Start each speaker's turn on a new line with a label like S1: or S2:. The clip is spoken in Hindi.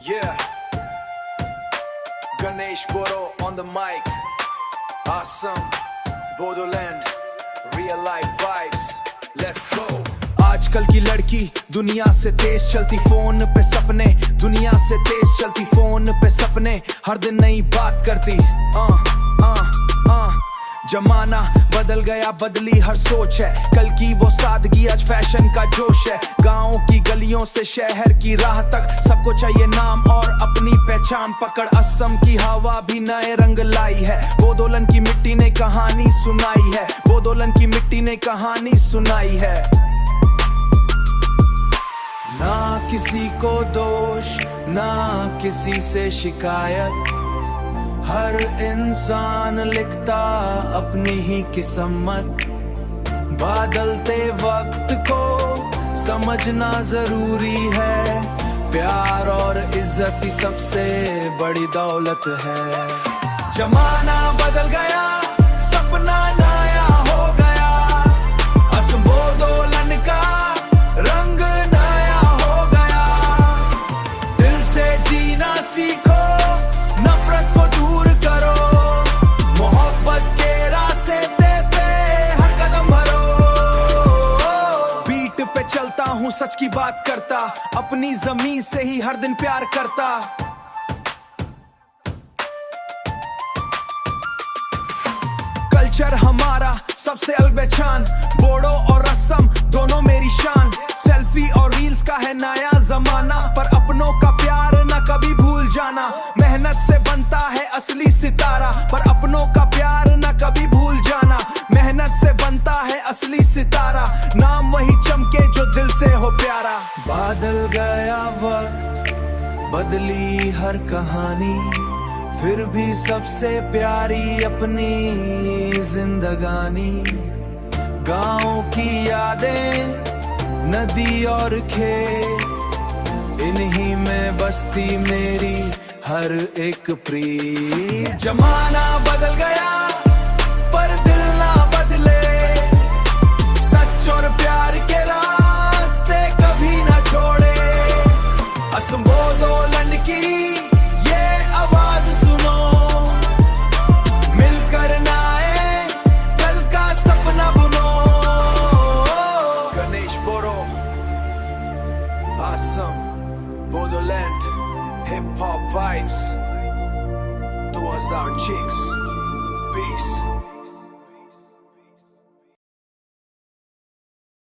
S1: Yeah, Ganesh Boro on the mic. Awesome, Bodoland, real life vibes. Let's go. आजकल की लड़की दुनिया से तेज चलती, फोन पे सपने, दुनिया से तेज चलती, फोन पे सपने, हर दिन नई बात करती। जमाना बदल गया, बदली हर सोच है, कल की वो सादगी आज फैशन का जोश है। गाँव की गलियों से शहर की राह तक सबको चाहिए नाम और अपनी पहचान पकड़। असम की हवा भी नए रंग लाई है, बोदोलन की मिट्टी ने कहानी सुनाई है, बोदोलन की मिट्टी ने कहानी सुनाई है। ना किसी को दोष, ना किसी से शिकायत, हर इंसान लिखता अपनी ही किस्मत। बदलते वक्त को समझना जरूरी है, प्यार और इज्जत ही सबसे बड़ी दौलत है। जमाना बदल गया, सपना नया हो गया, असम बोदोलन का रंग नया हो गया। दिल से जीना सीखो, नफरत को दूर करो, मोहब्बत के रास्ते पे हर कदम भरो। बीट पे चलता हूँ, सच की बात करता, अपनी जमीन से ही हर दिन प्यार करता। कल्चर हमारा सबसे अलग पहचान, बोडो और असम दोनों मेरी शान। सेल्फी और रील्स का है नया जमाना, पर अपनों का प्यार न कभी भूल जाना। मेहनत से बनता है असली सितारा, पर अपनों का प्यार न कभी भूल जाना। मेहनत से बनता है असली सितारा, नाम वही चमके जो दिल से हो प्यारा। बदल गया वक्त, बदली हर कहानी, फिर भी सबसे प्यारी अपनी जिंदगानी। गाँव की यादें, नदी और खेत, इन्हीं में बसती मेरी हर एक प्रीत। जमाना बदल गया पर दिल ना बदले, सच और प्यार के रास्ते कभी ना छोड़े। असम बोदोलन की ये आवाज सुनो, मिलकर नाए कल का सपना बुनो। गणेश बोरो, Awesome, Bodoland, hip hop vibes, 2000 chicks, peace.